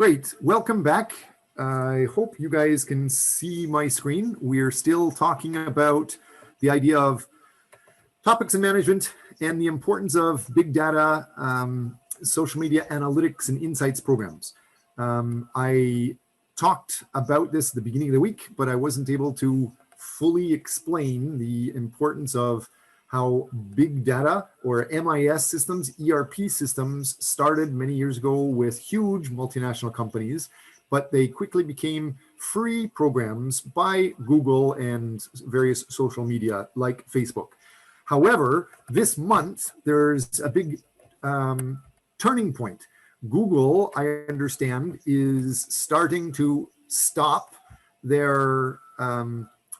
Great, welcome back. I hope you guys can see my screen. We're still talking about the idea of topics in management and the importance of big data, social media analytics and insights programs. I talked about this at the beginning of the week, but I wasn't able to fully explain the importance of how big data or MIS systems, ERP systems started many years ago with huge multinational companies, but they quickly became free programs by Google and various social media like Facebook. However, this month, there's a big turning point. Google, I understand, is starting to stop their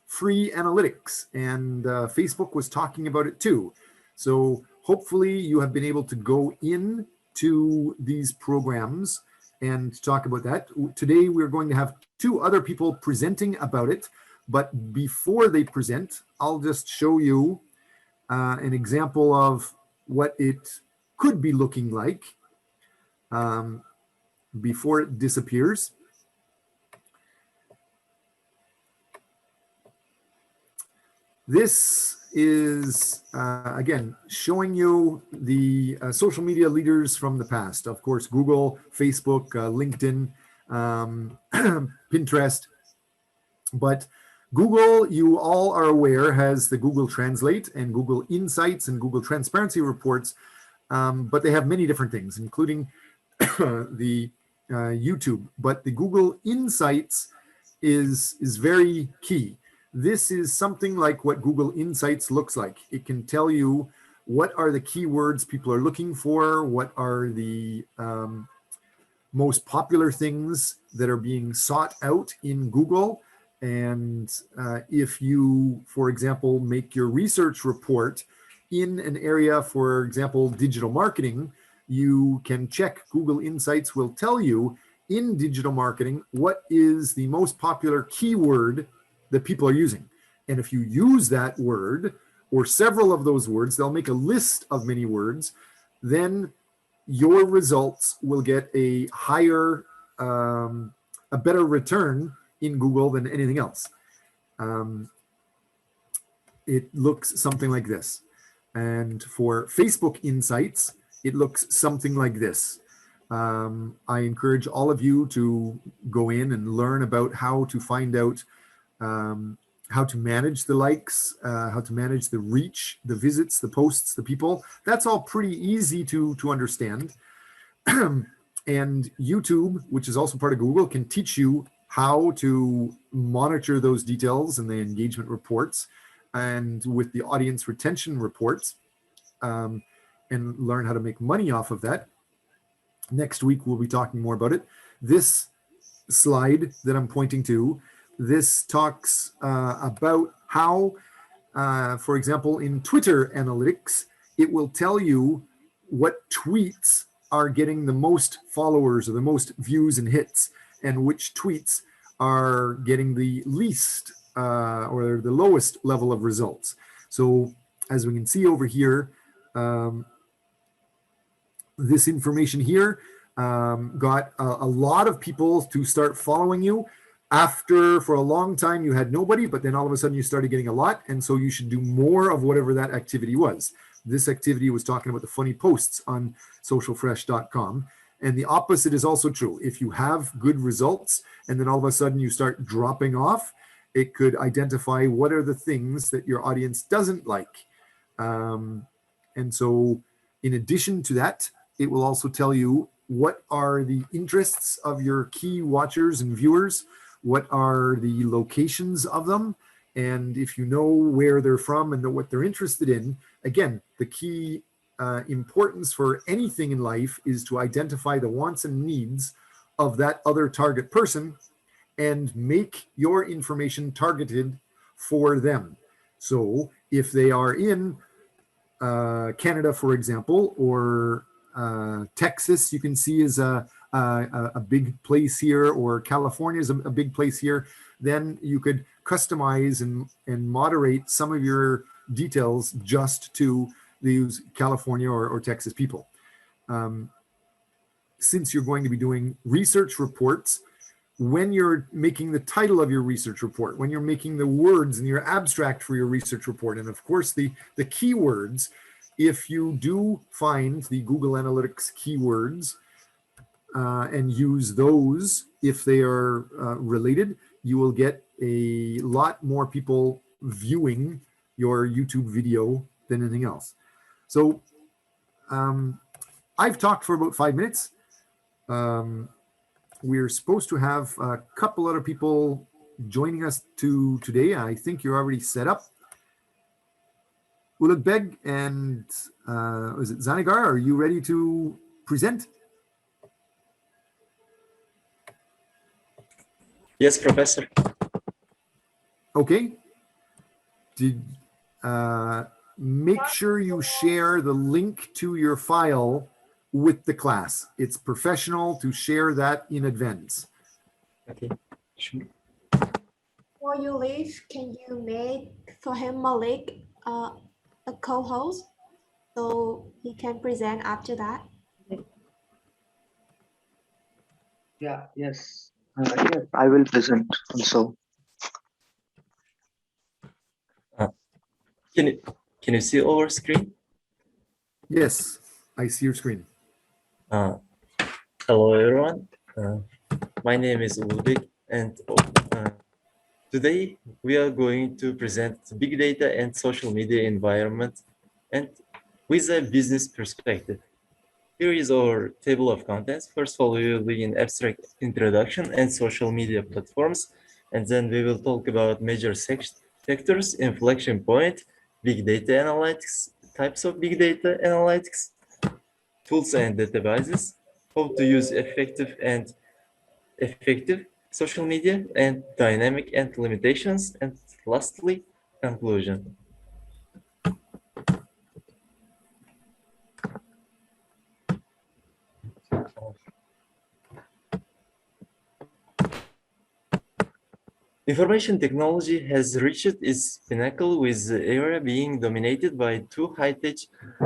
free analytics, and Facebook was talking about it too. So hopefully you have been able to go in to these programs and talk about that. Today we're going to have two other people presenting about it, but before they present, I'll just show you an example of what it could be looking like before it disappears. This is, again, showing you the social media leaders from the past. Of course, Google, Facebook, LinkedIn, Pinterest. But Google, you all are aware, has the Google Translate and Google Insights and Google Transparency Reports. But they have many different things, including the YouTube. But the Google Insights is very key. This is something like what Google Insights looks like. It can tell you what are the keywords people are looking for, what are the most popular things that are being sought out in Google. And if you, for example, make your research report in an area, for example, digital marketing, you can check. Google Insights will tell you in digital marketing what is the most popular keyword that people are using. And if you use that word or several of those words, they'll make a list of many words, then your results will get a higher, a better return in Google than anything else. It looks something like this. And for Facebook Insights, it looks something like this. I encourage all of you to go in and learn about how to find out how to manage the likes, how to manage the reach, the visits, the posts, the people. That's all pretty easy to understand. And YouTube, which is also part of Google, can teach you how to monitor those details and the engagement reports and with the audience retention reports, and learn how to make money off of that. Next week, we'll be talking more about it. This slide that I'm pointing to, this talks about how, for example, in Twitter analytics, it will tell you what tweets are getting the most followers or the most views and hits, and which tweets are getting the least or the lowest level of results. So as we can see over here, this information here got a lot of people to start following you. After, for a long time, you had nobody, but then all of a sudden you started getting a lot. And so you should do more of whatever that activity was. This activity was talking about the funny posts on socialfresh.com. And the opposite is also true. If you have good results and then all of a sudden you start dropping off, it could identify what are the things that your audience doesn't like. And so in addition to that, it will also tell you what are the interests of your key watchers and viewers, what are the locations of them, and if you know where they're from and know what they're interested in. Again, the key importance for anything in life is to identify the wants and needs of that other target person and make your information targeted for them. So if they are in Canada, for example, or Texas, you can see is a big place here, or California is a big place here, then you could customize and moderate some of your details just to these California or Texas people. since you're going to be doing research reports, when you're making the title of your research report, when you're making the words in your abstract for your research report, and of course the keywords, if you do find the Google Analytics keywords and use those, if they are related, you will get a lot more people viewing your YouTube video than anything else. So I've talked for about 5 minutes. We're supposed to have a couple other people joining us today. I think you're already set up. Ulugh and is it Zanigar, are you ready to present? Yes, Professor. Okay. Make sure you share the link to your file with the class. It's professional to share that in advance. Okay, sure. Before you leave, can you make Sohail Malik a co-host so he can present after that? Yeah, yes. Yes, I will present also. Can you see our screen? Yes, I see your screen. Hello, everyone. My name is Ulugh, and today we are going to present big data and social media environment, and with a business perspective. Here is our table of contents. First of all, we will be in abstract introduction and social media platforms, and then we will talk about major sectors, inflection point, big data analytics, types of big data analytics, tools and databases, how to use effective social media, and dynamic and limitations, and lastly, conclusion. Information technology has reached its pinnacle, with the era being dominated by two high-tech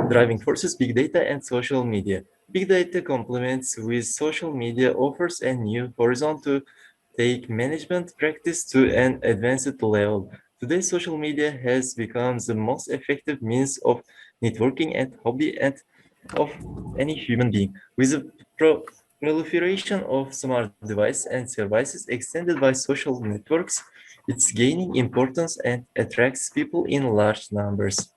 driving forces, big data and social media. Big data complements with social media offers a new horizon to take management practice to an advanced level. Today, social media has become the most effective means of networking and hobby and of any human being. With the proliferation of smart devices and services extended by social networks, it's gaining importance and attracts people in large numbers.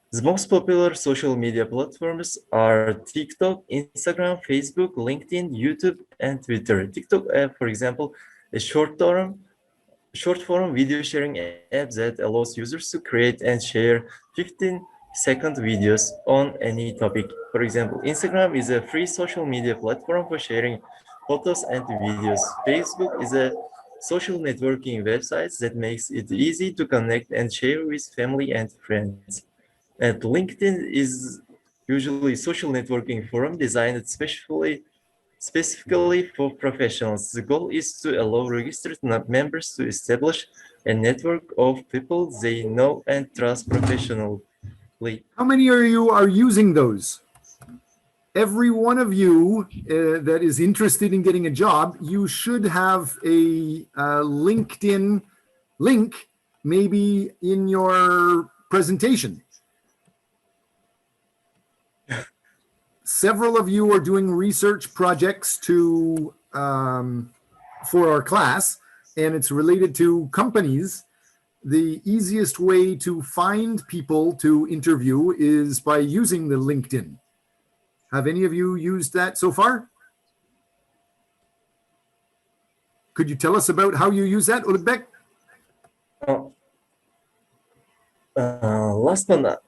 The most popular social media platforms are TikTok, Instagram, Facebook, LinkedIn, YouTube, and Twitter. TikTok, for example, a short-form video sharing app that allows users to create and share 15-second videos on any topic. For example, Instagram is a free social media platform for sharing photos and videos. Facebook is a social networking website that makes it easy to connect and share with family and friends. And LinkedIn is usually a social networking forum designed specifically for professionals. The goal is to allow registered members to establish a network of people they know and trust professionally. How many of you are using those? Every one of you that is interested in getting a job, you should have a LinkedIn link maybe in your presentation. Several of you are doing research projects for our class, and it's related to companies. The easiest way to find people to interview is by using the LinkedIn. Have any of you used that so far? Could you tell us about how you use that, Ulugh?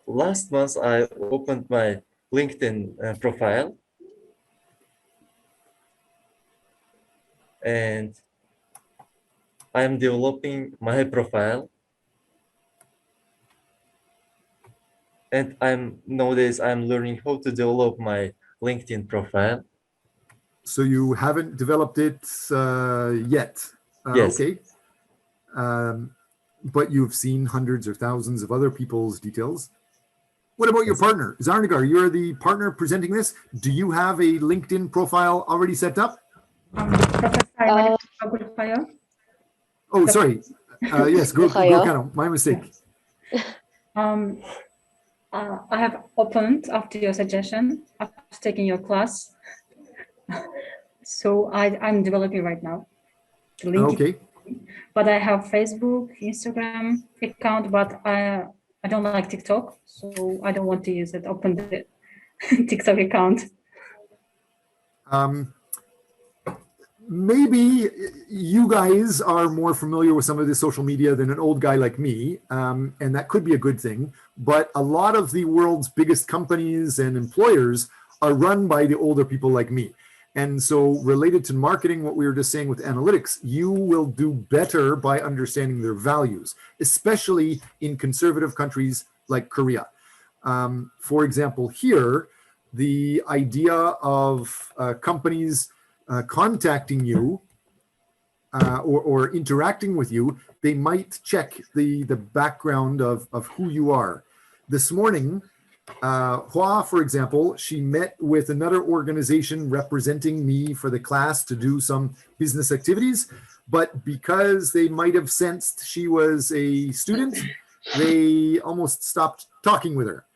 Last month, I opened my LinkedIn profile, and I'm developing my profile. And nowadays I'm learning how to develop my LinkedIn profile. So you haven't developed it yet? Yes. Okay. But you've seen hundreds or thousands of other people's details? What about your partner? Zarnigar, you're the partner presenting this. Do you have a LinkedIn profile already set up? Professor, my name is Gulfayo. Oh, sorry. Yes, Gulkano, my mistake. I have opened after your suggestion, after taking your class. So I'm developing right now. The link. Okay. But I have Facebook, Instagram account, but I don't like TikTok, so I don't want to use it. Open the TikTok account. Maybe you guys are more familiar with some of this social media than an old guy like me, and that could be a good thing. But a lot of the world's biggest companies and employers are run by the older people like me. And so related to marketing, what we were just saying with analytics, you will do better by understanding their values, especially in conservative countries like Korea. For example, here, the idea of companies contacting you or interacting with you, they might check the background of who you are. This morning, Hua, for example, she met with another organization representing me for the class to do some business activities, but because they might have sensed she was a student, they almost stopped talking with her.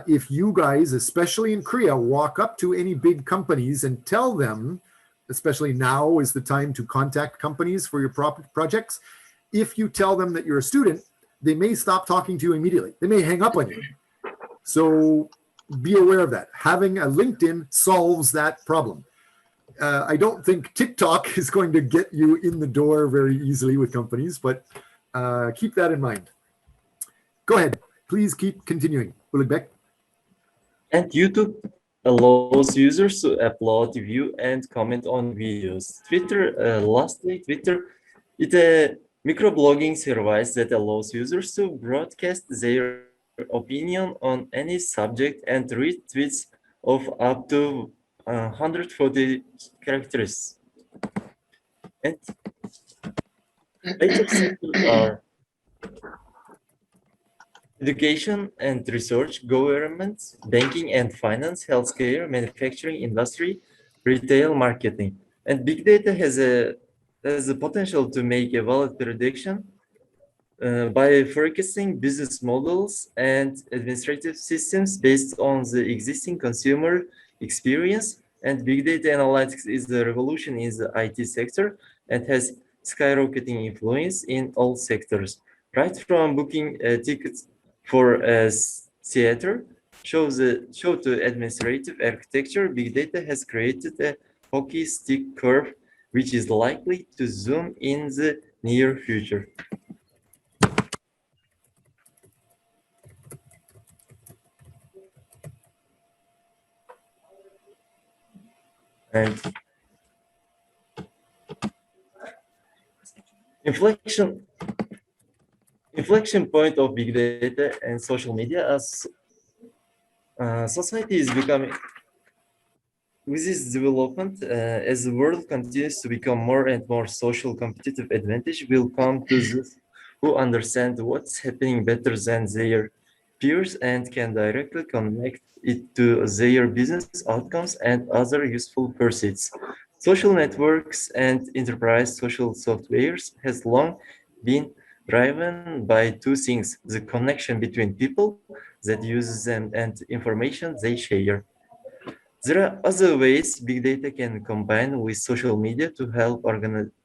If you guys, especially in Korea, walk up to any big companies and tell them, especially now is the time to contact companies for your projects, if you tell them that you're a student, they may stop talking to you immediately. They may hang up on you. So be aware of that. Having a LinkedIn solves that problem. I don't think TikTok is going to get you in the door very easily with companies, but keep that in mind. Go ahead. Please keep continuing. Uligbek. And YouTube allows users to upload, view, and comment on videos. Lastly, Twitter is a microblogging service that allows users to broadcast their opinion on any subject and read tweets of up to 140 characters. And major sectors are education and research, government, banking and finance, healthcare, manufacturing, industry, retail, marketing. And big data has the potential to make a valid prediction by forecasting business models and administrative systems based on the existing consumer experience. And big data analytics is the revolution in the IT sector and has skyrocketing influence in all sectors, right from booking tickets for a theater, show to administrative architecture. Big data has created a hockey stick curve, which is likely to zoom in the near future. And inflection point of big data and social media as society is becoming, with this development, as the world continues to become more and more social, competitive advantage will come to those who understand what's happening better than their peers and can directly connect it to their business outcomes and other useful pursuits. Social networks and enterprise social softwares has long been driven by two things: the connection between people that use them and information they share. There are other ways big data can combine with social media to help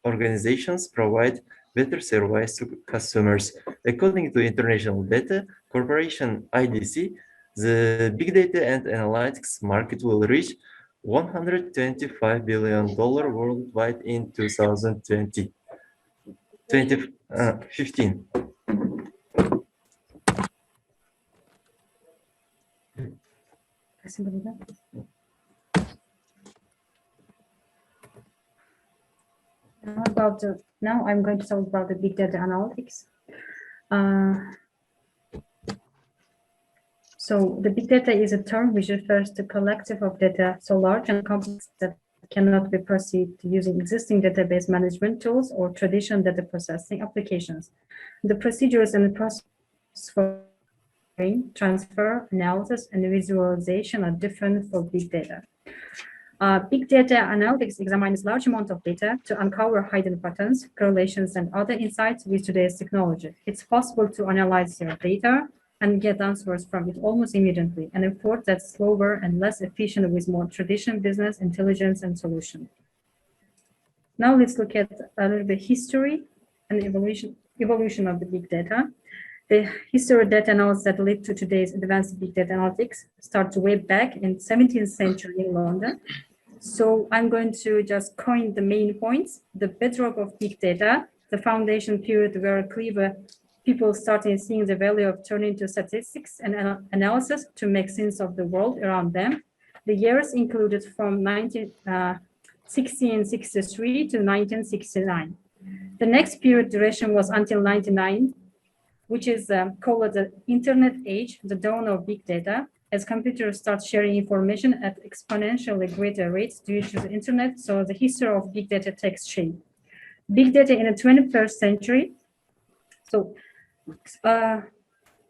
organizations provide better service to customers. According to International Data Corporation (IDC), the big data and analytics market will reach $125 billion worldwide in 2015. Now I'm going to talk about the big data analytics. So the big data is a term which refers to collective of data so large and complex that cannot be processed using existing database management tools or traditional data processing applications. The procedures and the process for transfer, analysis, and visualization are different for big data. Big data analytics examines large amounts of data to uncover hidden patterns, correlations, and other insights with today's technology. It's possible to analyze your data and get answers from it almost immediately, an effort that's slower and less efficient with more traditional business intelligence and solution. Now let's look at a little bit history and evolution of the big data. The history of data analysis that led to today's advanced big data analytics starts way back in 17th century in London. So I'm going to just coin the main points. The bedrock of big data, the foundation period where clever people started seeing the value of turning to statistics and analysis to make sense of the world around them. The years included from 1663 to 1969. The next period duration was until 1999, which is called the Internet age, the dawn of big data, as computers start sharing information at exponentially greater rates due to the internet, so the history of big data takes shape. Big data in the 21st century, so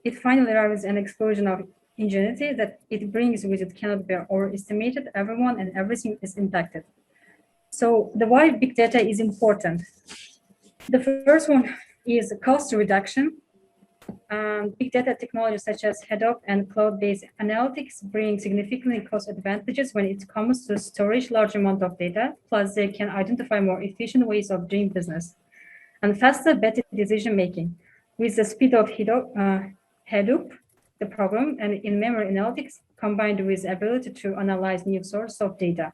it finally arrives an explosion of ingenuity that it brings with it cannot be overestimated. Everyone and everything is impacted. So the why big data is important. The first one is cost reduction. Big data technologies such as Hadoop and cloud-based analytics bring significantly cost advantages when it comes to storage large amount of data, plus they can identify more efficient ways of doing business. And faster, better decision-making. With the speed of Hadoop, the program, and in-memory analytics, combined with the ability to analyze new source of data,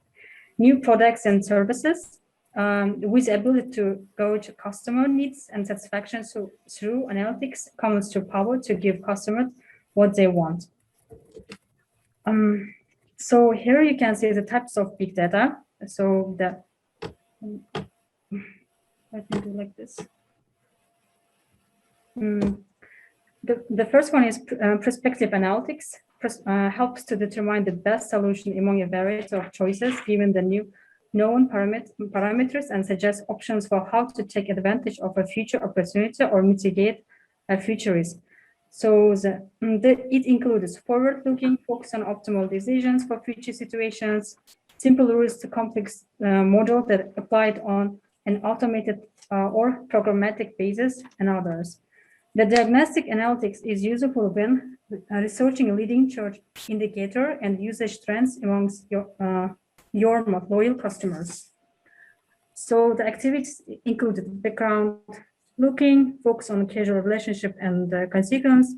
new products and services, with the ability to gauge customer needs and satisfaction through analytics comes to power to give customers what they want. So here you can see the types of big data. So let me do like this. The first one is prospective analytics. Helps to determine the best solution among a variety of choices given the new known parameters and suggest options for how to take advantage of a future opportunity or mitigate a future risk. So it includes forward-looking, focus on optimal decisions for future situations, simple rules to complex model that applied on an automated or programmatic basis, and others. The diagnostic analytics is useful when researching leading church indicator and usage trends amongst your loyal customers. So the activities included background looking, focus on causal relationship and consequence,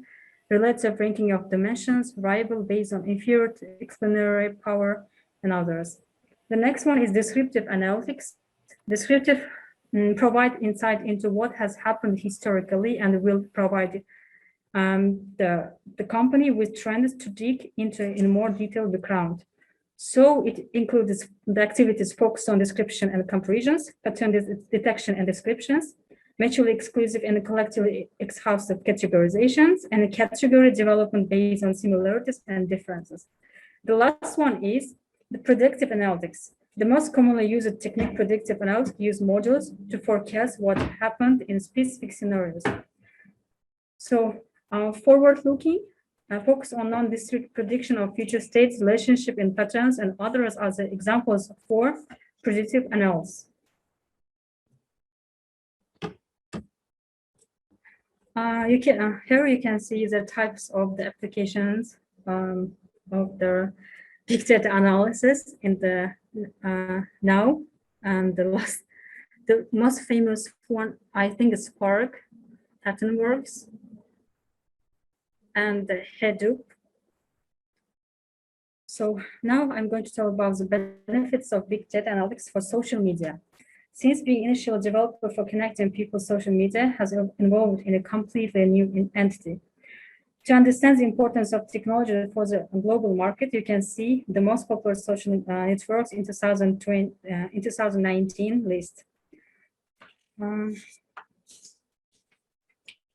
relative ranking of dimensions, variable based on inferred explanatory power, and others. The next one is descriptive analytics. Descriptive provide insight into what has happened historically and will provide the company with trends to dig into in more detailed background. So it includes the activities focused on description and comparisons, pattern detection and descriptions, mutually exclusive and collectively exhaustive categorizations, and category development based on similarities and differences. The last one is the predictive analytics. The most commonly used technique, predictive analytics, use modules to forecast what happened in specific scenarios. So forward-looking, focus on non-discrete prediction of future states, relationship and patterns, and others are the examples for predictive analysis. Here you can see the types of the applications of the big data analysis in the now, and the most famous one I think is Spark, Patternworks, and the Hadoop. So now I'm going to talk about the benefits of big data analytics for social media. Since being initial developer for connecting people, social media has evolved in a completely new entity. To understand the importance of technology for the global market, you can see the most popular social networks in 2019 list.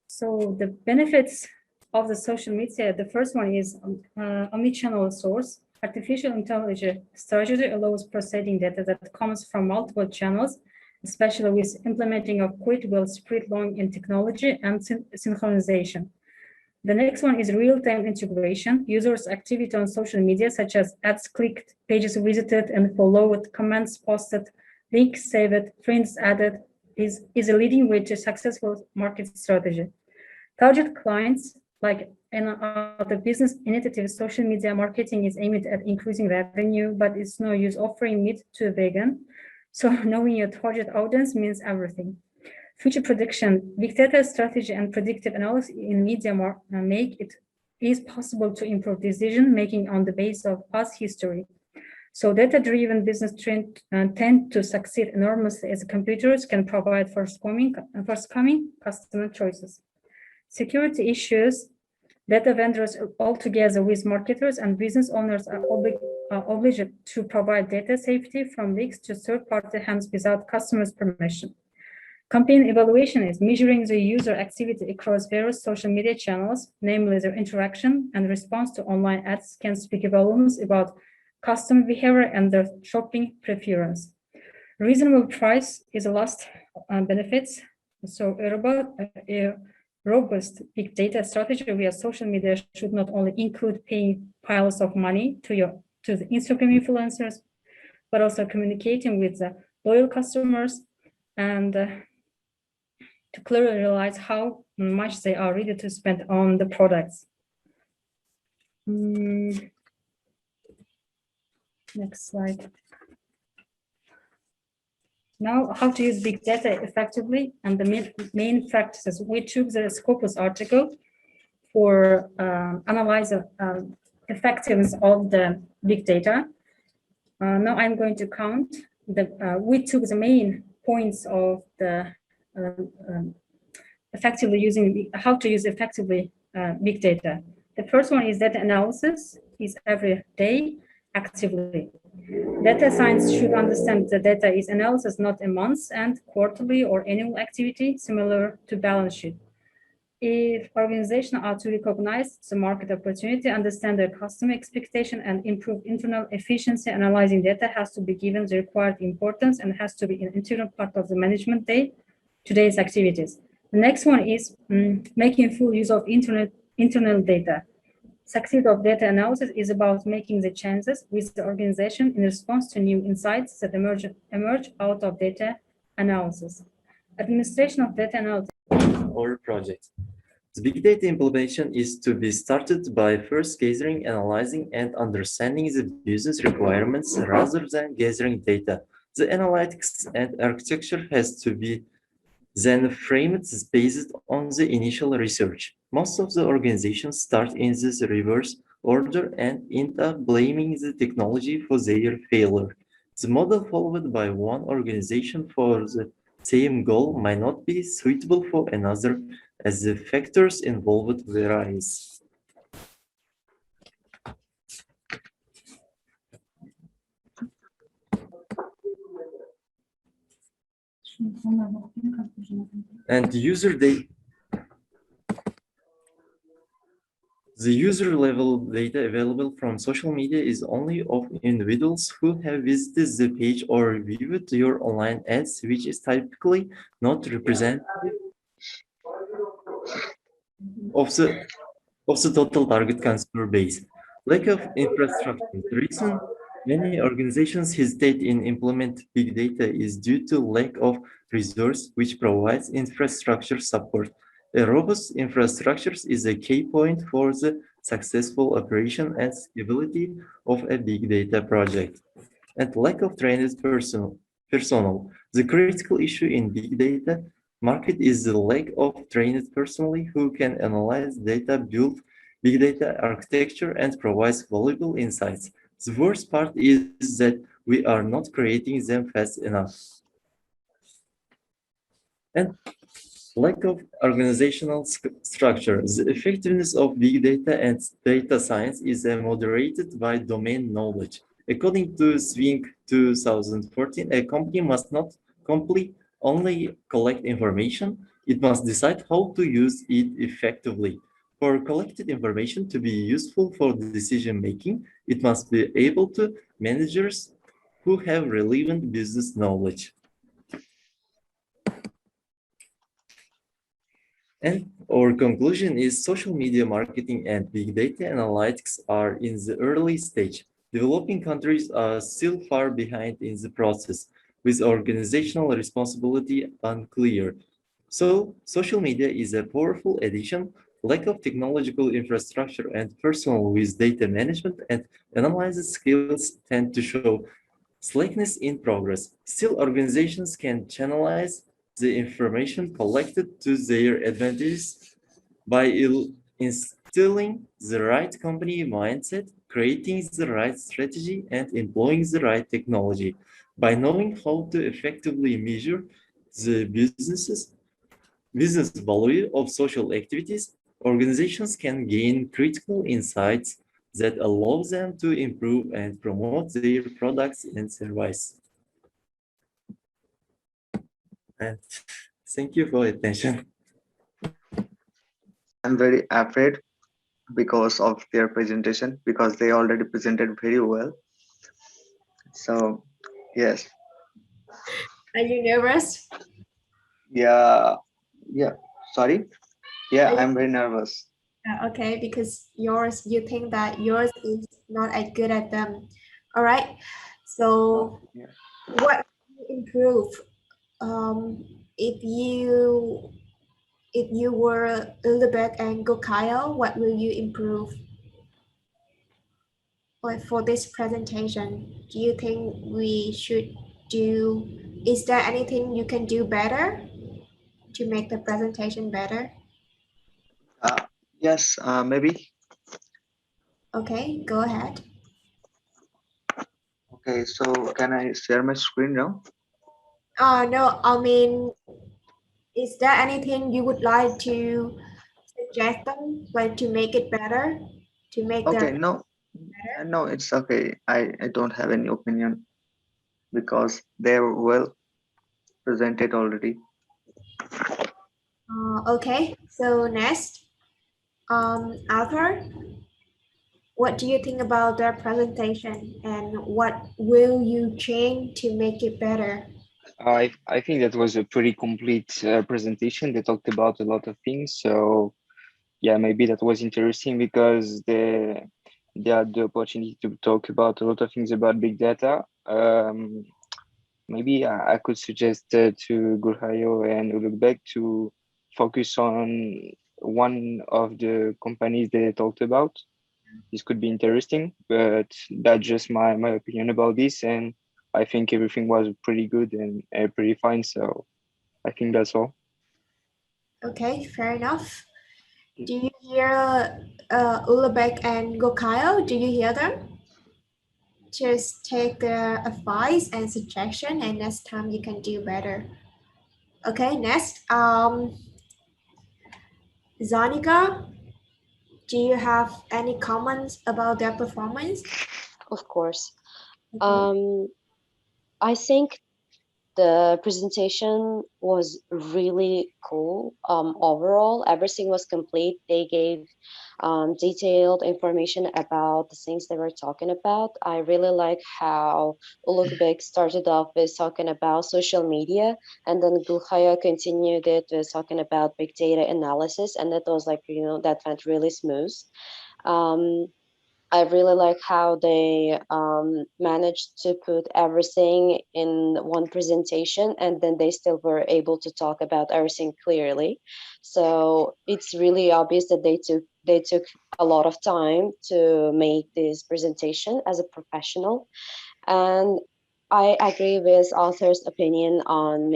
So the benefits of the social media, the first one is omnichannel source. Artificial intelligence strategy allows processing data that comes from multiple channels, especially with implementing of quite well spread long in technology and synchronization. The next one is real-time integration. Users' activity on social media, such as ads clicked, pages visited and followed, comments posted, links saved, friends added, is a leading way to successful market strategy. Target clients, like in other business initiatives, social media marketing is aimed at increasing revenue, but it's no use offering meat to a vegan. So knowing your target audience means everything. Future prediction, big data strategy and predictive analysis in media make it is possible to improve decision making on the basis of past history. So data-driven business tend to succeed enormously as computers can provide forthcoming customer choices. Security issues, data vendors all together with marketers and business owners are obliged to provide data safety from leaks to third-party hands without customers' permission. Campaign evaluation is measuring the user activity across various social media channels, namely their interaction and response to online ads can speak volumes about customer behavior and their shopping preference. Reasonable price is a last benefits. So a robust big data strategy via social media should not only include paying piles of money to the Instagram influencers, but also communicating with the loyal customers and to clearly realize how much they are ready to spend on the products. Next slide. Now, how to use big data effectively and the main practices. We took the Scopus article for analyzing effectiveness of the big data. Now I'm going to count we took the main points of the effectively using how to use effectively big data. The first one is data analysis is every day actively. Data science should understand the data is analysis, not a month and quarterly or annual activity, similar to balance sheet. If organizations are to recognize the market opportunity, understand their customer expectation, and improve internal efficiency, analyzing data has to be given the required importance and has to be an integral part of the management today's activities. The next one is making full use of internal data. Success of data analysis is about making the changes with the organization in response to new insights that emerge out of data analysis. Administration of data analysis or project. The big data implementation is to be started by first gathering, analyzing, and understanding the business requirements rather than gathering data. The analytics and architecture has to be then framed based on the initial research. Most of the organizations start in this reverse order and end up blaming the technology for their failure. The model followed by one organization for the same goal might not be suitable for another, as the factors involved varies. And the user level data available from social media is only of individuals who have visited the page or viewed your online ads, which is typically not representative of the total target consumer base. Lack of infrastructure. The reason many organizations hesitate in implement big data is due to lack of resource, which provides infrastructure support. A robust infrastructure is a key point for the successful operation and scalability of a big data project. And lack of trained personnel. The critical issue in big data market is the lack of trained personnel who can analyze data, build big data architecture, and provide valuable insights. The worst part is that we are not creating them fast enough. And lack of organizational structure. The effectiveness of big data and data science is moderated by domain knowledge. According to Swing 2014, a company must not only collect information, it must decide how to use it effectively. For collected information to be useful for decision making, it must be able to managers who have relevant business knowledge. And our conclusion is social media marketing and big data analytics are in the early stage. Developing countries are still far behind in the process, with organizational responsibility unclear. So, social media is a powerful addition. Lack of technological infrastructure and personnel with data management and analysis skills tend to show slackness in progress. Still, organizations can channelize the information collected to their advantages by instilling the right company mindset, creating the right strategy, and employing the right technology. By knowing how to effectively measure the business value of social activities, organizations can gain critical insights that allow them to improve and promote their products and services. And thank you for your attention. I'm very afraid because of their presentation, because they already presented very well. So, yes, Are you nervous? yeah, yeah. Sorry. Yeah, Are you- I'm very nervous. Okay, because yours, you think that yours is not as good as them. All right. So Yeah. what can you improve? If you were Ulrich and Kakao, what will you improve? Like for this presentation, do you think we should do, is there anything you can do better to make the presentation better? Yes, maybe. Okay, go ahead. Okay, so can I share my screen now? No, I mean, is there anything you would like to suggest them, like to make it better, to make Okay, their no, better? no, it's okay. I don't have any opinion because they were well presented already. Okay, so next, Arthur, what do you think about their presentation and what will you change to make it better? I think that was a pretty complete presentation. They talked about a lot of things. So yeah, maybe that was interesting because they had the opportunity to talk about a lot of things about big data. Maybe I could suggest to Gurhayo and Ulukbek to focus on one of the companies they talked about. This could be interesting, but that's just my opinion about this. And I think everything was pretty good and pretty fine. So I think that's all. Okay, fair enough. Do you hear Ulabek and Gokayo? Do you hear them? Just take their advice and suggestion, and next time you can do better. Okay, next, Zanika, do you have any comments about their performance? Of course. Okay. I think the presentation was really cool. Overall, everything was complete. They gave detailed information about the things they were talking about. I really like how Ulukbek started off with talking about social media, and then Gulhaya continued it with talking about big data analysis, and that was like, that went really smooth. Um, I really like how they managed to put everything in one presentation, and then they still were able to talk about everything clearly. So it's really obvious that they took a lot of time to make this presentation as a professional. And I agree with author's opinion on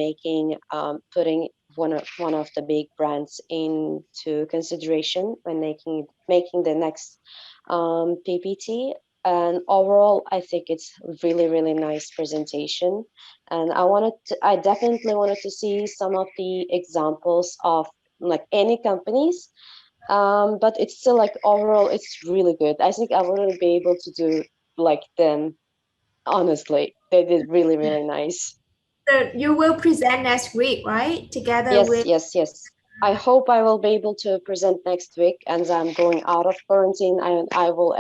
putting one of the big brands into consideration when making the next PPT. And overall, I think it's really, really nice presentation. And I definitely wanted to see some of the examples of like any companies. But it's still like overall, it's really good. I think I wouldn't be able to do like them. Honestly, they did really, really nice. So you will present next week, right? Together Yes, with, yes, yes. I hope I will be able to present next week, and I'm going out of quarantine, and I will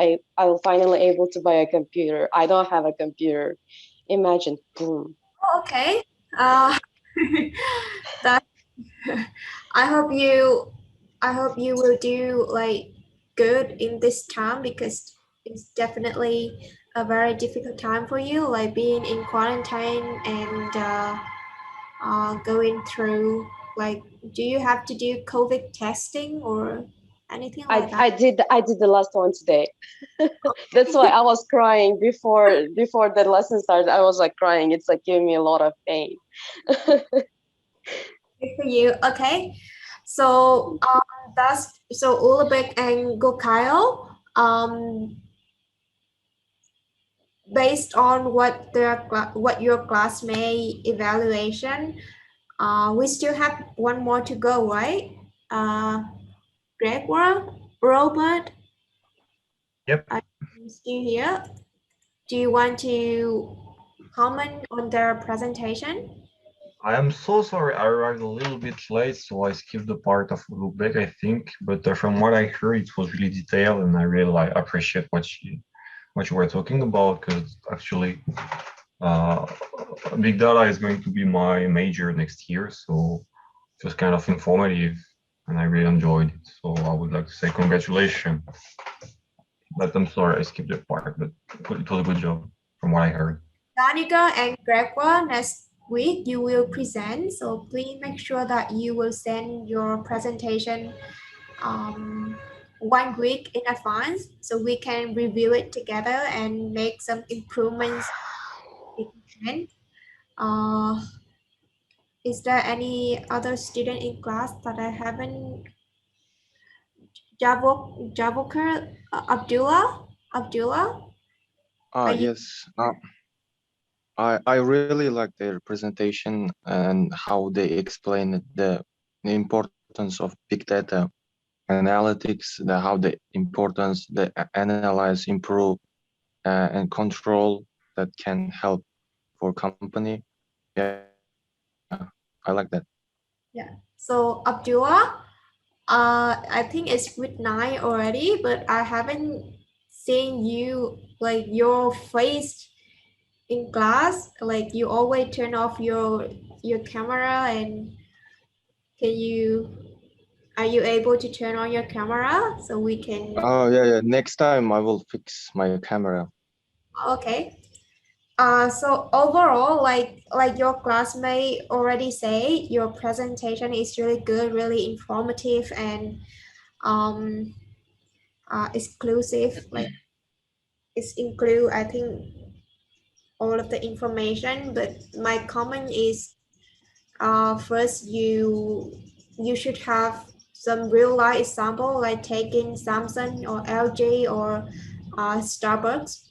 finally able to buy a computer. I don't have a computer. Imagine, boom. oh, okay. Uh, that I hope you I hope you will do like good in this time because it's definitely a very difficult time for you, like being in quarantine and going through like, do you have to do COVID testing or anything like that? I did the last one today. That's why I was crying before the lesson started. I was like crying. It's like giving me a lot of pain. Good for you. Okay. So Ulabek and Gokayo, based on what your classmate evaluation, we still have one more to go, right? Gregor, Robert, Yep. are you still here? Do you want to comment on their presentation? I am so sorry. I arrived a little bit late, so I skipped the part of Uzbek, I think. But from what I heard, it was really detailed, and I really appreciate what you were talking about. Because actually, uh, big data is going to be my major next year, so it was kind of informative, and I really enjoyed it. So I would like to say congratulations. But I'm sorry I skipped that part, but it was a good job from what I heard. Danica and Gregor, next week you will present, so please make sure that you will send your presentation 1 week in advance so we can review it together and make some improvements. Is there any other student in class that I haven't? Javokar, Abdullah? Are you? Yes. I really like their presentation and how they explain the importance of big data analytics, how the importance the analyze, improve, and control that can help for company. Yeah, I like that. Yeah. So Abdullah, I think it's week 9 already, but I haven't seen you like your face in class. Like you always turn off your camera, and are you able to turn on your camera so we can? Oh yeah. Next time I will fix my camera. Okay. So overall, like your classmate already say, your presentation is really good, really informative, and um exclusive. Like it's include, I think, all of the information. But my comment is, first you should have some real life example, like taking Samsung or LG or Starbucks,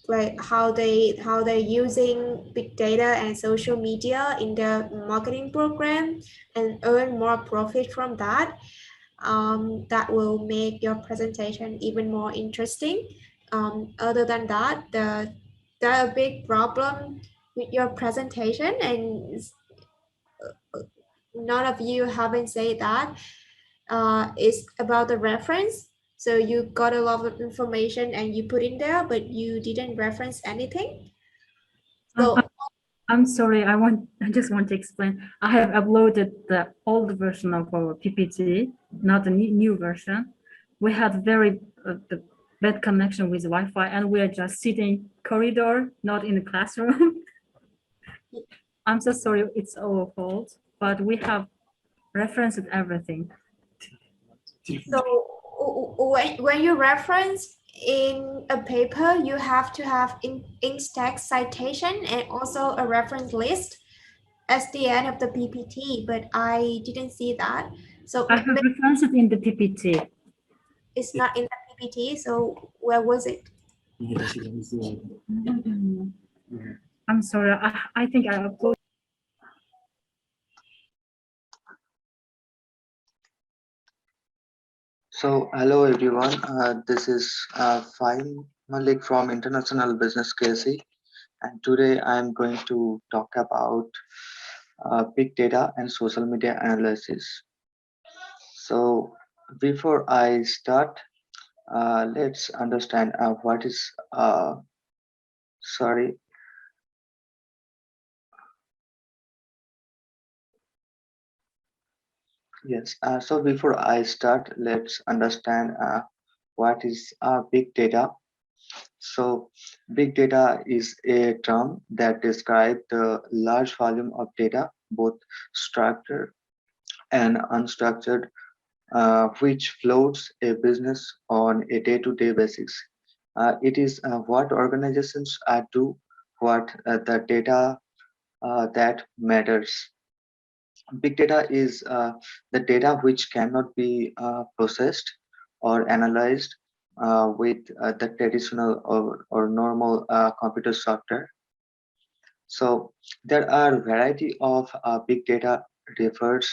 like how they're using big data and social media in their marketing program and earn more profit from that. That will make your presentation even more interesting. Other than that, the big problem with your presentation, and none of you haven't said that, is about the reference. So you got a lot of information and you put in there, but you didn't reference anything. So I'm sorry, I just want to explain. I have uploaded the old version of our PPT, not the new version. We had very the bad connection with Wi-Fi, and we are just sitting corridor, not in the classroom. I'm so sorry, it's our fault, but we have referenced everything. So when you reference in a paper, you have to have in-text citation and also a reference list at the end of the PPT, but I didn't see that. So I have referenced it in the PPT. it's not in the PPT, so where was it? I'm sorry, I think I uploaded. So, hello everyone. This is Fahim Malik from International Business KC, and today I am going to talk about big data and social media analysis. So, before I start, let's understand what is sorry. Yes. So before I start, let's understand what is big data. So big data is a term that describes the large volume of data, both structured and unstructured, which floats a business on a day-to-day basis. It is what organizations do, what the data that matters. Big data is the data which cannot be processed or analyzed with the traditional or normal computer software. So there are variety of big data refers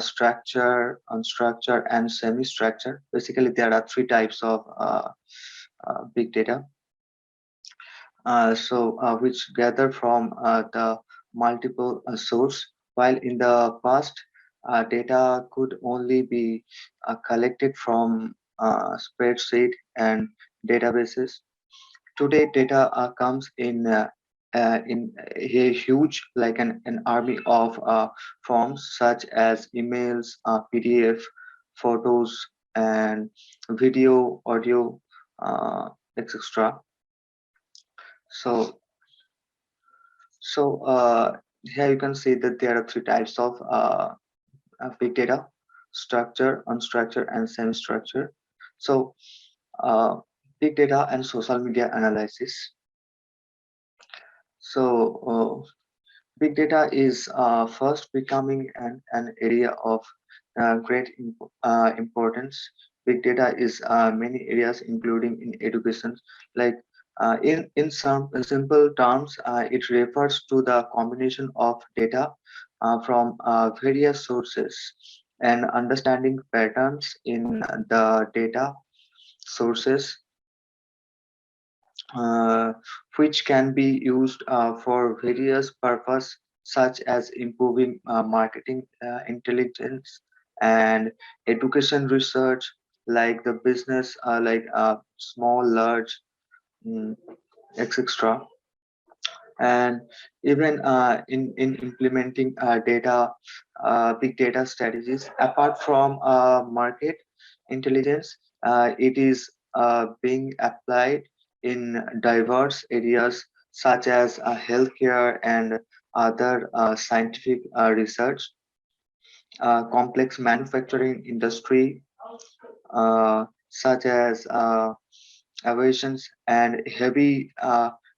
structure, unstructured, and semi-structured. Basically, there are three types of big data. Which gather from the multiple source, while in the past data could only be collected from spreadsheet and databases. Today data comes in a huge, like an army of forms such as emails, PDF, photos, and video, audio, etc. So here you can see that there are three types of big data: structured, unstructured, and semi-structured. So uh, big data and social media analysis. So big data is first becoming an area of great importance. Big data is many areas, including in education. Like in some simple terms, it refers to the combination of data from various sources and understanding patterns in the data sources, uh, which can be used for various purposes such as improving marketing intelligence and education research, like the business, like small, large, mm, etc. And even in implementing data, big data strategies, apart from market intelligence, it is being applied in diverse areas such as healthcare and other scientific research, complex manufacturing industry, such as aviations and heavy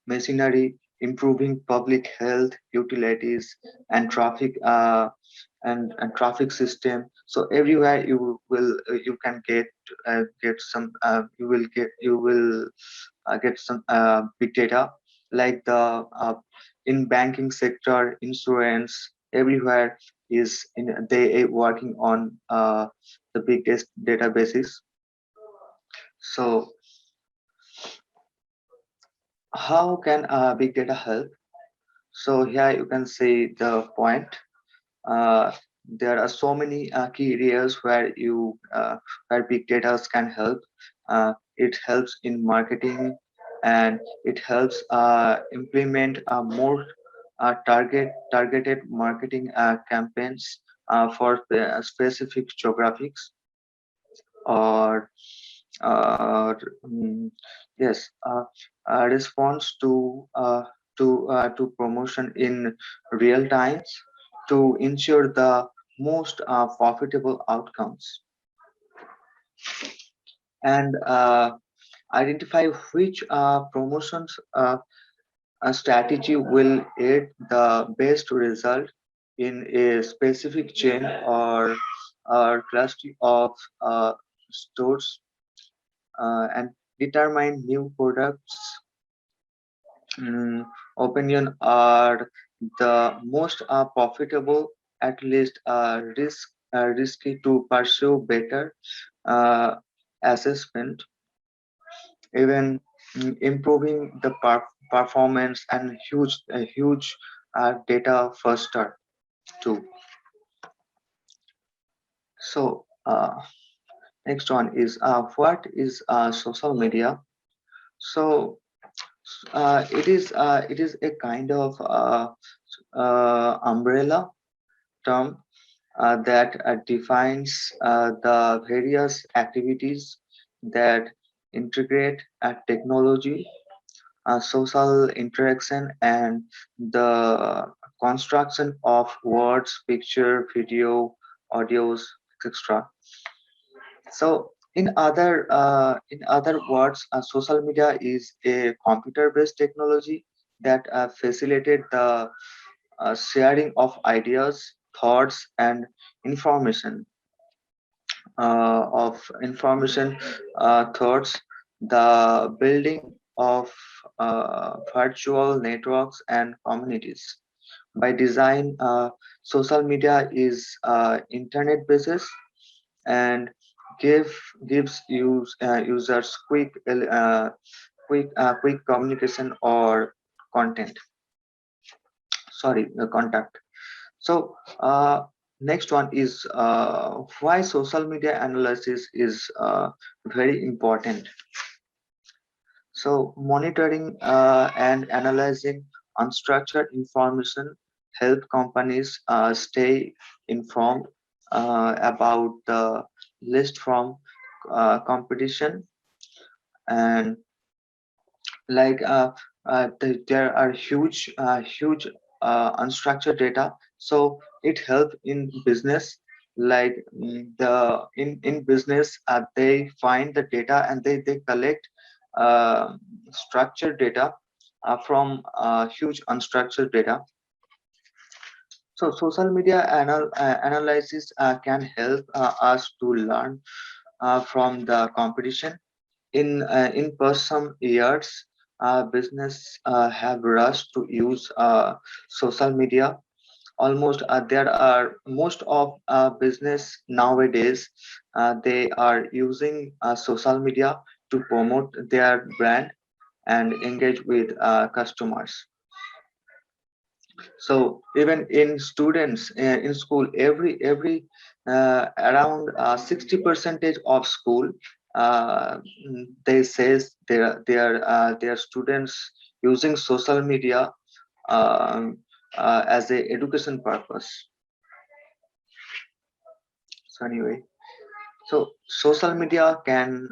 machinery, improving public health, utilities, and traffic and traffic system. So everywhere you can get some you will get some big data, like the in banking sector, insurance, everywhere is in they are working on the biggest databases. So how can big data help? So here you can see the point. Uh, there are so many key areas where big data can help. It helps in marketing, and it helps implement more targeted marketing campaigns for specific geographics, or uh, mm, yes, response to promotion in real times to ensure the most profitable outcomes, and identify which promotions strategy will aid the best result in a specific chain or cluster of stores, and determine new products opinion are the most profitable, at least risky to pursue better uh, assessment, even improving the performance and huge data faster too. So next one is what is social media? So it is a kind of umbrella term that defines the various activities that integrate technology, social interaction, and the construction of words, picture, video, audios, etc. So in other words, social media is a computer-based technology that facilitates the sharing of ideas, thoughts, and information thoughts, the building of virtual networks and communities. By design, social media is internet basis and give gives users quick communication or content. Sorry, contact. So next one is why social media analysis is very important. So monitoring and analyzing unstructured information help companies stay informed about the list from competition, and like there are huge unstructured data, so it helps in business. Like in business, they find the data and they collect uh, structured data from huge unstructured data. So social media analysis can help us to learn from the competition. In past some years, business have rushed to use social media. Almost there are most of business nowadays, they are using social media to promote their brand and engage with customers. So even in students in school, every around 60 percentage of school, they says their students using social media um, as a education purpose. So anyway, so social media can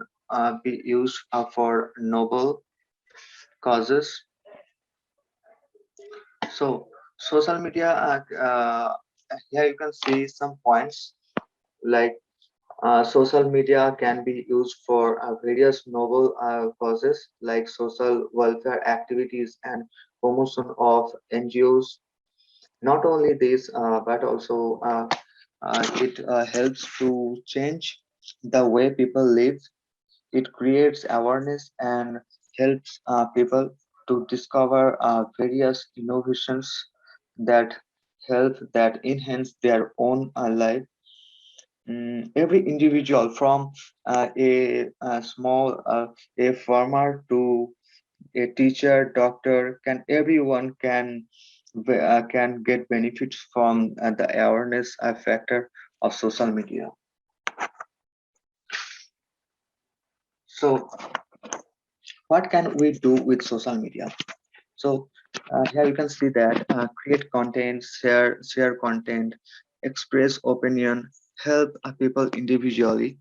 be used for noble causes. So social media, here you can see some points. Like social media can be used for various noble causes like social welfare activities and promotion of NGOs. Not only this, but also it helps to change the way people live. It creates awareness and helps people to discover various innovations that that enhance their own life. Every individual from a small a farmer to a teacher, doctor, can everyone can get benefits from the awareness factor of social media. So what can we do with social media? So here you can see that create content, share content, express opinion, help people individually.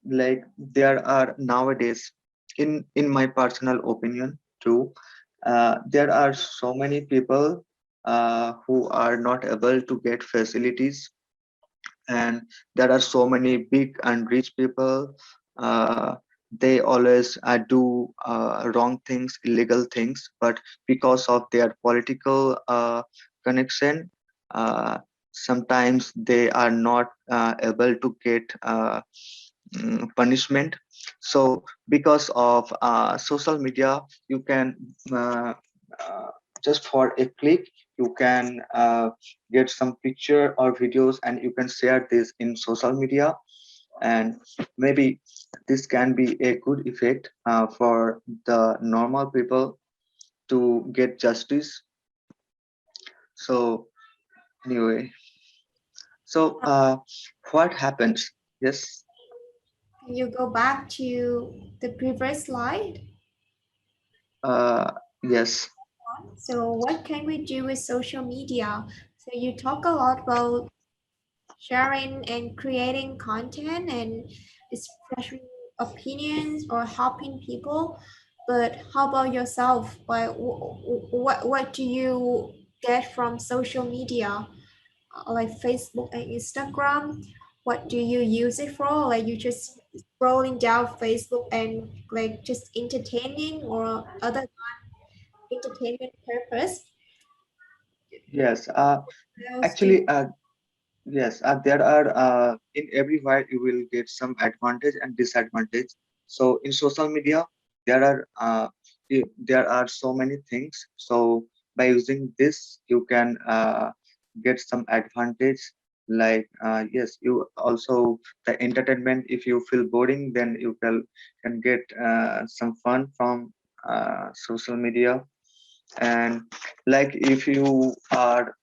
Like there are nowadays, in my personal opinion too, there are so many people who are not able to get facilities, and there are so many big and rich people. uh, they always do wrong things, illegal things, but because of their political connection, uh, sometimes they are not able to get punishment. So because of social media, you can uh, just for a click, you can get some picture or videos and you can share this in social media, and maybe this can be a good effect for the normal people to get justice. So anyway, so what happens? Yes. Can you go back to the previous slide? Yes. So what can we do with social media? So you talk a lot about sharing and creating content and expressing opinions or helping people. But how about yourself? Like, what do you get from social media, like Facebook and Instagram? What do you use it for? Like you just scrolling down Facebook and like just entertaining or other entertainment purpose? Yes. What else do you? Actually, yes, there are in everywhere you will get some advantage and disadvantage. So in social media, there are there are so many things. So by using this, you can get some advantage. Like yes, you also the entertainment. If you feel boring, then you can get some fun from social media. And like if you are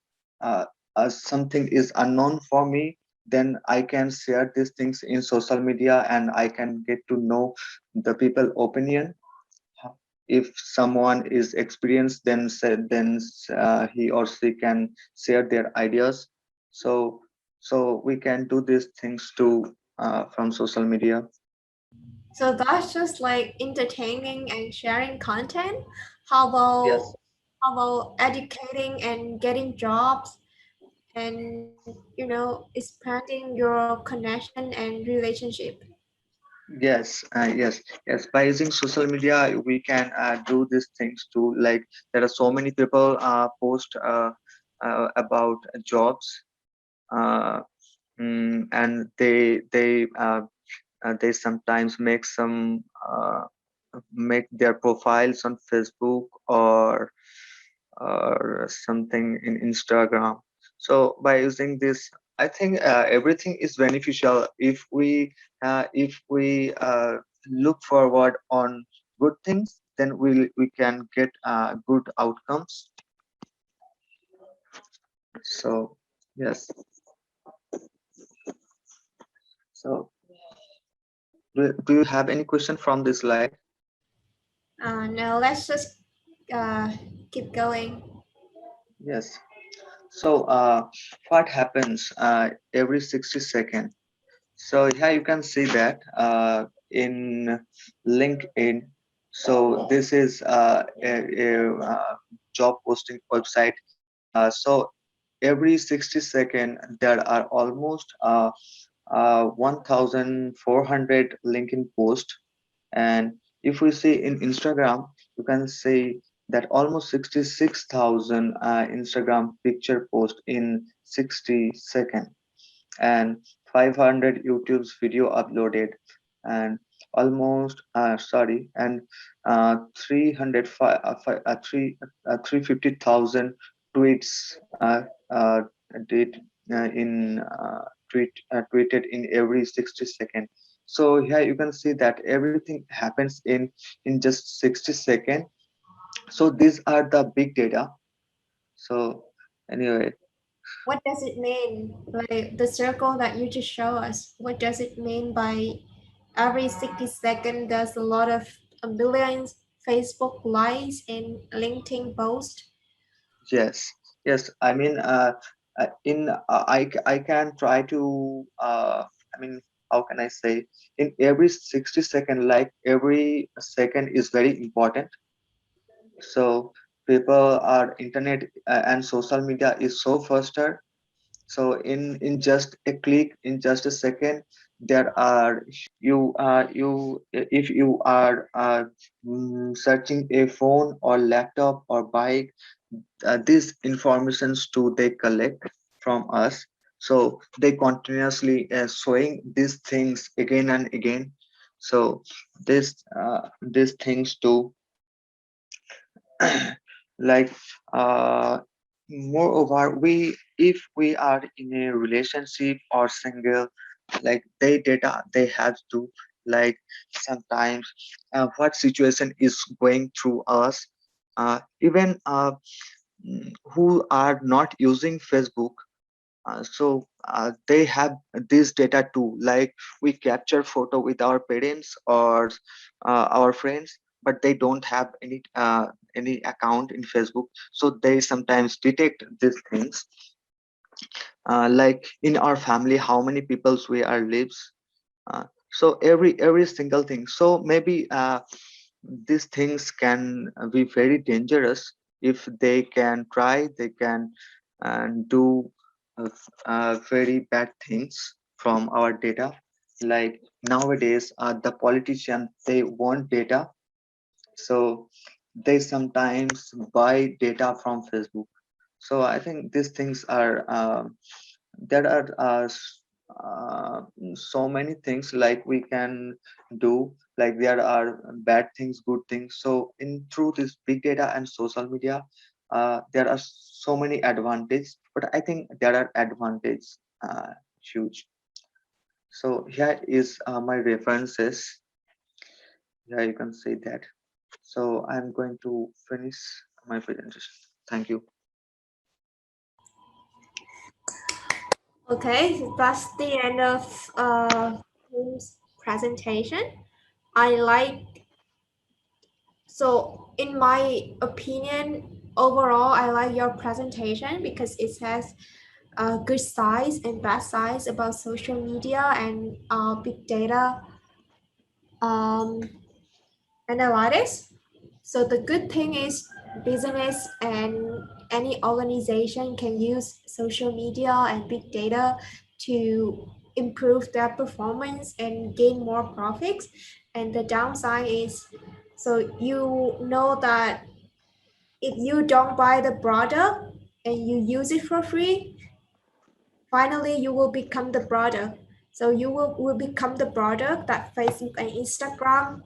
uh, something is unknown for me, then I can share these things in social media and I can get to know the people opinion. If someone is experienced, then he or she can share their ideas. So we can do these things too from social media. So that's just like entertaining and sharing content. How Yes. about how about educating and getting jobs and expanding your connection and relationship? Yes, yes. By using social media, we can do these things too. Like there are so many people post about jobs, uh, and they sometimes make their profiles on Facebook or something in Instagram. So by using this, I think everything is beneficial if we look forward on good things, then we can get good outcomes. So yes. So do you have any question from this slide? No, let's just uh, keep going. Yes. So what happens every 60 seconds? So here you can see that in LinkedIn. So this is a job posting website. So every 60 seconds there are almost 1,400 LinkedIn posts. And if we see in Instagram, you can see that almost 66,000 Instagram picture post in 60 seconds, and 500 YouTube's video uploaded, and almost sorry, and 305 350,000 tweets uh, did in tweeted in every 60 seconds. So here you can see that everything happens in just 60 seconds. So these are the big data. So anyway, What does it mean? Like the circle that you just show us, what does it mean by every 60 seconds there's a lot of millions Facebook likes and LinkedIn post? yes, yes. I mean, I can try to I mean, how can I say? In every 60 second, like every second is very important. So people are internet and social media is so faster. So in just a click, in just a second, there are you if you are searching a phone or laptop or bike, these informations too they collect from us. So they continuously showing these things again and again. So these things too like moreover, we if we are in a relationship or single, like they data they have to, like sometimes what situation is going through us, even who are not using Facebook. They have this data too, like we capture photo with our parents or our friends, but they don't have any account in Facebook, so they sometimes detect these things. like in our family, how many peoples we are lives. So every single thing. So maybe these things can be very dangerous if they can try. They can do very bad things from our data. Like nowadays, the politicians, they want data, so they sometimes buy data from Facebook. So I think these things are there are so many things like we can do, like there are bad things, good things. So in through this big data and social media, there are so many advantages, but I think there are advantages huge. So here is my references. Yeah, you can see that. So I'm going to finish my presentation. Thank you. Okay, that's the end of Tim's presentation. I like, so in my opinion, overall, I like your presentation because it has good sides and bad sides about social media and big data um, analytics. So the good thing is business and any organization can use social media and big data to improve their performance and gain more profits. And the downside is, so you know that if you don't buy the product and you use it for free, finally you will become the product. So you will become the product that Facebook and Instagram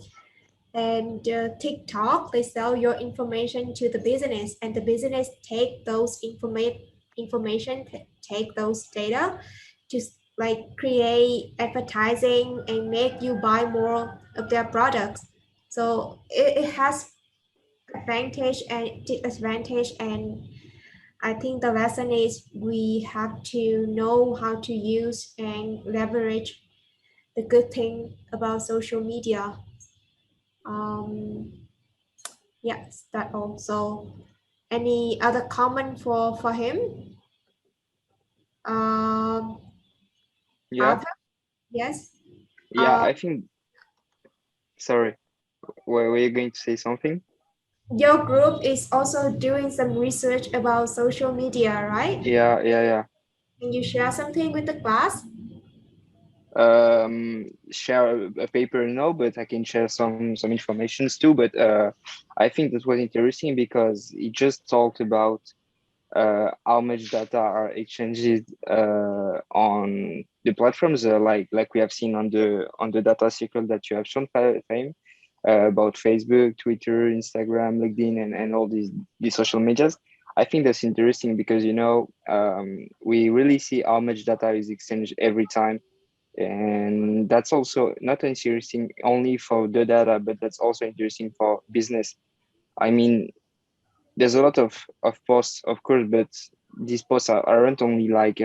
and TikTok, they sell your information to the business, and the business take those information, take those data, just like create advertising and make you buy more of their products. So it has advantage and disadvantage, and I think the lesson is we have to know how to use and leverage the good thing about social media. Um, Yes, that also. Any other comment for him? Um, Yeah, Arthur? Yes. yeah, I think, sorry, were you going to say something? Your group is also doing some research about social media, right? Yeah. Can you share something with the class? Share a paper, no, but I can share some informations too. But I think that was interesting because it just talked about how much data are exchanged on the platforms, like we have seen on the data circle that you have shown, Fahim, about Facebook, Twitter, Instagram, LinkedIn, and all these social medias. I think that's interesting because we really see how much data is exchanged every time, and that's also not interesting only for the data, but that's also interesting for business. I mean, there's a lot of posts, of course, but these posts aren't only like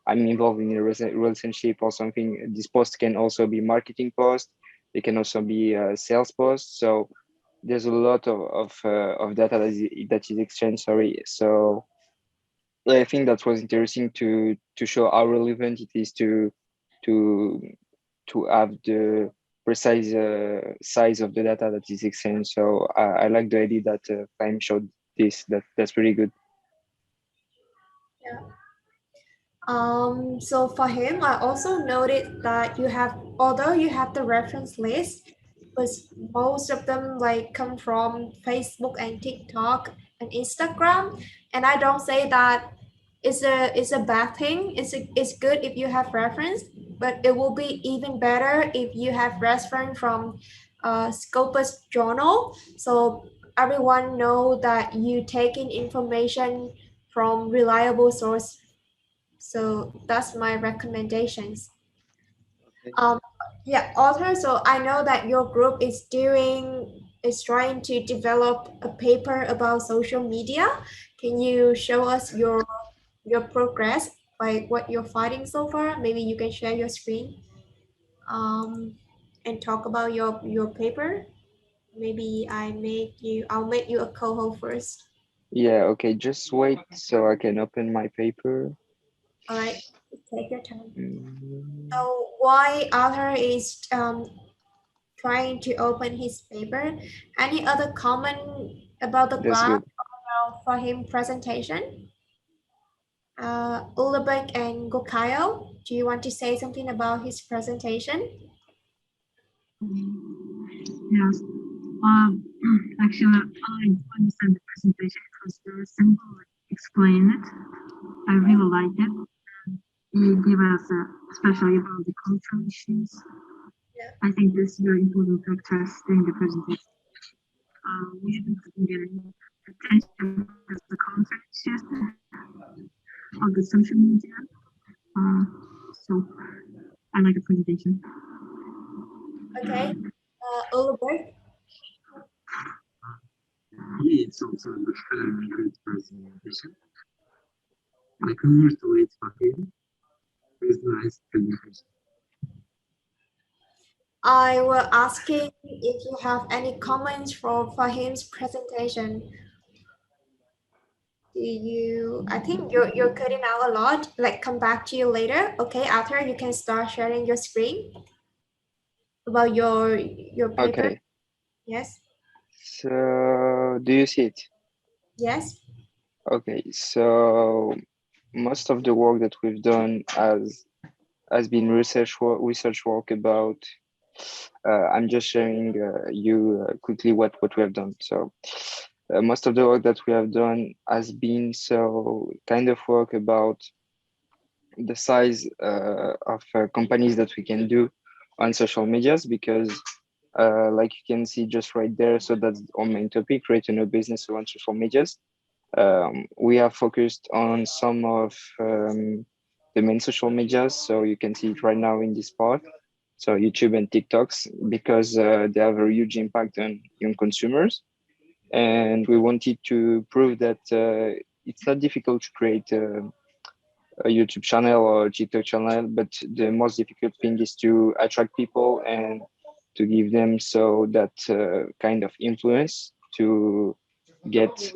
I'm involved in a relationship or something. These posts can also be marketing posts. They can also be sales posts. So there's a lot of data that is exchanged. Sorry. So I think that was interesting to show how relevant it is to to have the precise size of the data that is exchanged. So I like the idea that Time showed this. That's pretty good. Yeah. So for him, I also noted that you have, although you have the reference list, but most of them like come from Facebook and TikTok and Instagram. And I don't say that it's a bad thing. It's good if you have reference, but it will be even better if you have reference from Scopus Journal. So everyone know that you taking information from reliable source. So that's my recommendations. Okay. Um, yeah, author. So I know that your group is trying to develop a paper about social media. Can you show us your progress, like what you're finding so far? Maybe you can share your screen and talk about your paper. Maybe I'll make you a co-host first. Yeah. Okay. Just wait so I can open my paper. All right, take your time. Mm, So why Arthur is trying to open his paper? Any other comment about the that's class good. for him presentation? Ulabek and Gokayo, do you want to say something about his presentation? Yes. Actually, I understand the presentation. It was very simple, explain it. I really liked it. He gave us, especially about the cultural issues. Yeah. I think this is very important factors during the presentation. We didn't get attention to the cultural issues of the social media. So I like the presentation. Okay. Ulabek? It's also a very good presentation. I congratulate for him. It's nice presentation. I will asking if you have any comments for Fahim's presentation. Do you, I think you're cutting out a lot, like come back to you later. Okay, after you can start sharing your screen about your paper. Okay. Yes, So do you see it? yes. Okay. So most of the work that we've done has been research work about. I'm just sharing you quickly what we have done. So most of the work that we have done has been so kind of work about the size of companies that we can do on social medias because like you can see just right there, so that's our main topic, create a new business around social medias. We have focused on some of the main social medias, so you can see it right now in this part. So YouTube and TikToks, because they have a huge impact on young consumers. And we wanted to prove that it's not difficult to create a YouTube channel or a TikTok channel, but the most difficult thing is to attract people and to give them so that kind of influence to get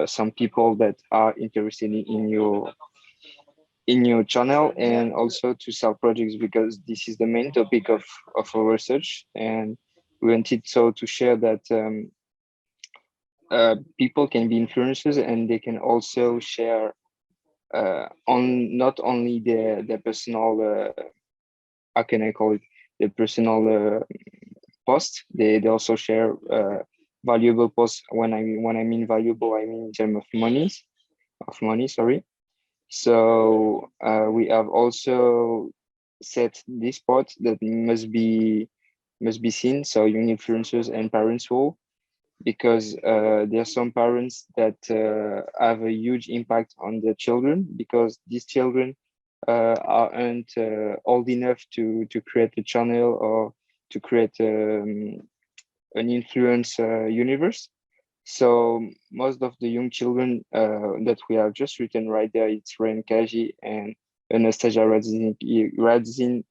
some people that are interested in your channel, and also to sell projects, because this is the main topic of our research. And we wanted so to share that people can be influencers, and they can also share on not only their personal how can I call it, the personal post. They also share valuable posts. When I mean valuable, I mean in terms of money, sorry. So we have also set this part that must be seen, so young influencers and parents role, because there are some parents that have a huge impact on their children, because these children aren't old enough to create a channel or to create an influence universe. So most of the young children that we have just written right there, it's Ren Kaji and Anastasia Radzinskaya.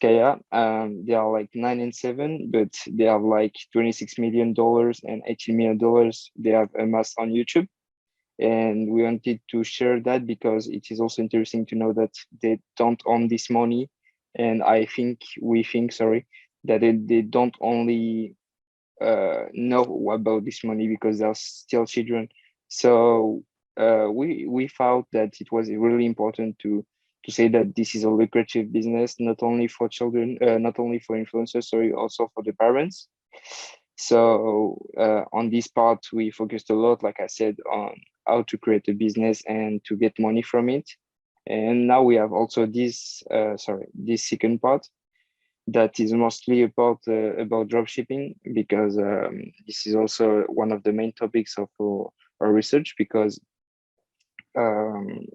They are like 9 and 7, but they have like $26 million and $18 million they have amassed on YouTube. And we wanted to share that because it is also interesting to know that they don't own this money. And we think, sorry, that they don't only know about this money because they're still children. So we felt that it was really important to say that this is a lucrative business, not only for children, not only for influencers, sorry, also for the parents. So on this part, we focused a lot, like I said, on how to create a business and to get money from it. And now we have also this second part that is mostly about dropshipping, because this is also one of the main topics of our research, because um,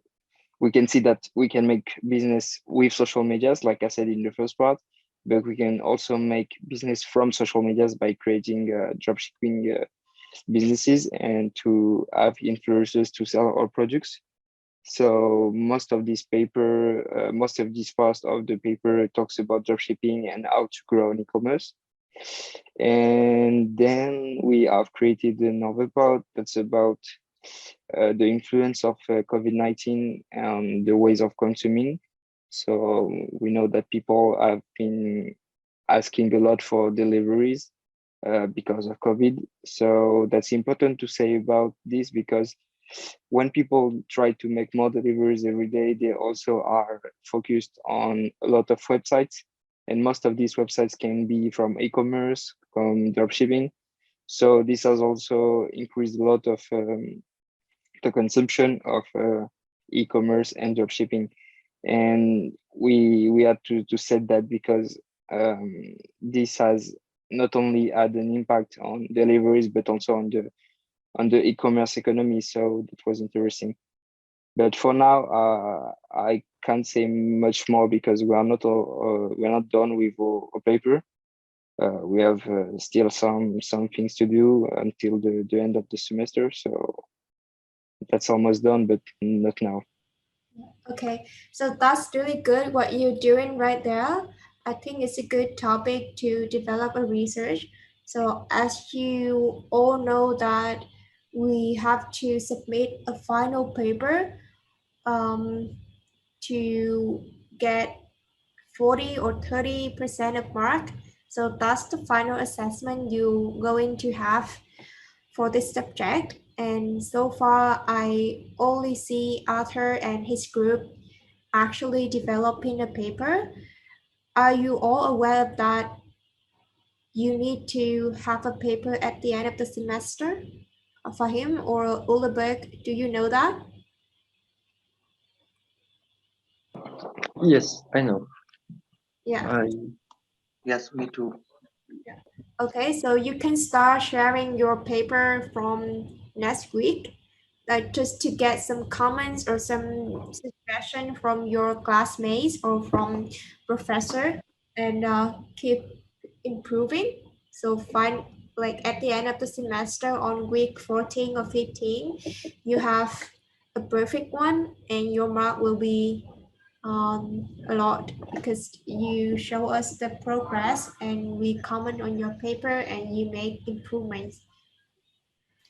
we can see that we can make business with social medias, like I said in the first part, but we can also make business from social medias by creating dropshipping businesses and to have influencers to sell our products. So most of this part of the paper talks about dropshipping and how to grow an e-commerce. And then we have created another part that's about the influence of COVID-19 and the ways of consuming. So we know that people have been asking a lot for deliveries because of COVID. So that's important to say about this, because when people try to make more deliveries every day, they also are focused on a lot of websites. And most of these websites can be from e-commerce, from dropshipping. So this has also increased a lot of the consumption of e-commerce and dropshipping. And we had to set that because this has not only had an impact on deliveries, but also on the e-commerce economy. So that was interesting. But for now, I can't say much more because we're not done with our paper. We have still some things to do until the end of the semester. So that's almost done, but not now. Okay, so that's really good what you're doing right there. I think it's a good topic to develop a research. So as you all know that we have to submit a final paper to get 40 or 30% of mark. So that's the final assessment you're going to have for this subject. And so far, I only see Arthur and his group actually developing a paper. Are you all aware of that you need to have a paper at the end of the semester? For him or Uleberg, do you know that? Yes, I know. Yeah. Yes, me too. Okay, so you can start sharing your paper from next week, like just to get some comments or some suggestion from your classmates or from professor, and keep improving. So find like at the end of the semester on week 14 or 15, you have a perfect one and your mark will be a lot because you show us the progress and we comment on your paper and you make improvements.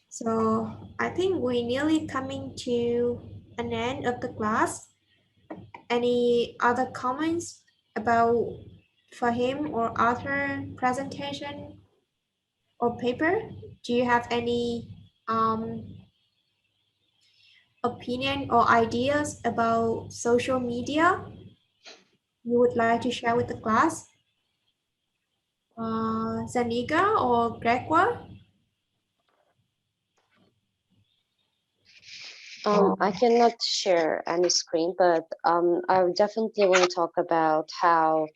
So I think we nearly coming to an end of the class. Any other comments about for him or other presentation or paper? Do you have any opinion or ideas about social media you would like to share with the class? Zaniga or Gregoire? I cannot share any screen, but I would definitely want to talk about how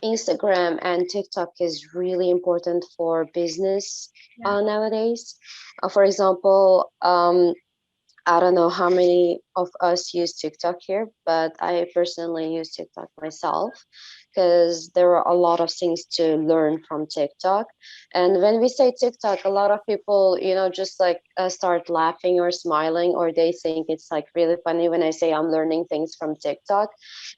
Instagram and TikTok is really important for business nowadays. For example, I don't know how many of us use TikTok here, but I personally use TikTok myself because there are a lot of things to learn from TikTok. And when we say TikTok, a lot of people, just like start laughing or smiling, or they think it's like really funny when I say I'm learning things from TikTok.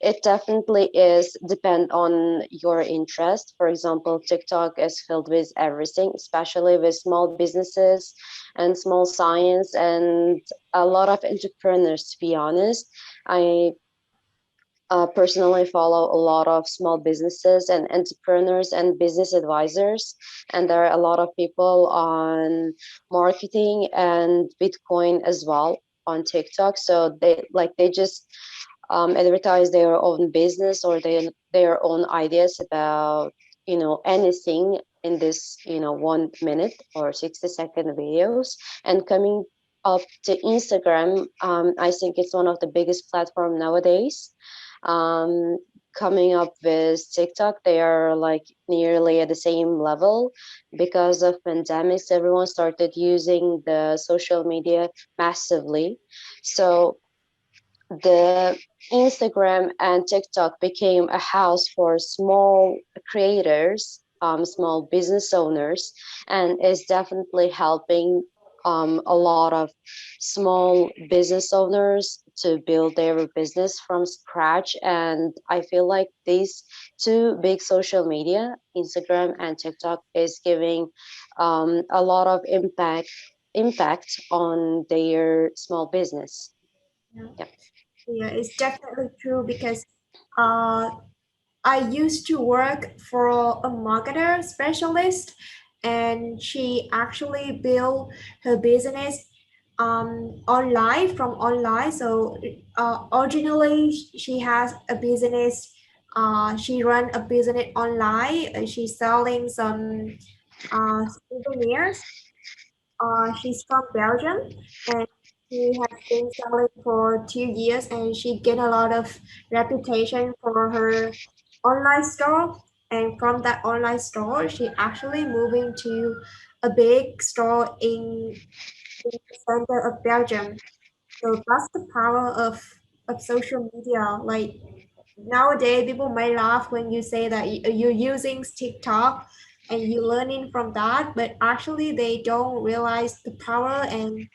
It definitely is depend on your interest. For example, TikTok is filled with everything, especially with small businesses and small science and a lot of entrepreneurs. To be honest, I personally follow a lot of small businesses and entrepreneurs and business advisors, and there are a lot of people on marketing and Bitcoin as well on TikTok. So they just advertise their own business or their own ideas about anything in this 1 minute or 60-second videos. And coming up to Instagram, I think it's one of the biggest platform nowadays. Coming up with TikTok, they are like nearly at the same level. Because of pandemics, everyone started using the social media massively. So the Instagram and TikTok became a house for small creators, small business owners, and is definitely helping a lot of small business owners to build their business from scratch. And I feel like these two big social media, Instagram and TikTok, is giving a lot of impact impact on their small business. Yeah, it's definitely true because I used to work for a marketer specialist, and she actually built her business online from online. So originally she has a business. She run a business online. She's selling some souvenirs. She's from Belgium, and she has been selling for 2 years, and she gained a lot of reputation for her online store. And from that online store, she actually moving to a big store in the center of Belgium. So that's the power of social media. Like nowadays, people may laugh when you say that you're using TikTok and you're learning from that, but actually they don't realize the power and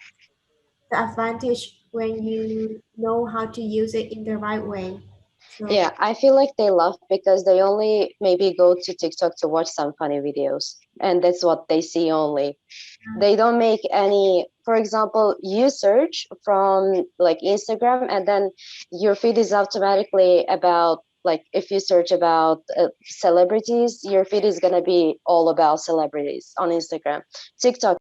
the advantage when you know how to use it in the right way. So Yeah, I feel like they laugh because they only maybe go to TikTok to watch some funny videos, and that's what they see only. They don't make any, for example, you search from like Instagram, and then your feed is automatically about, like, if you search about celebrities, your feed is going to be all about celebrities on Instagram. TikTok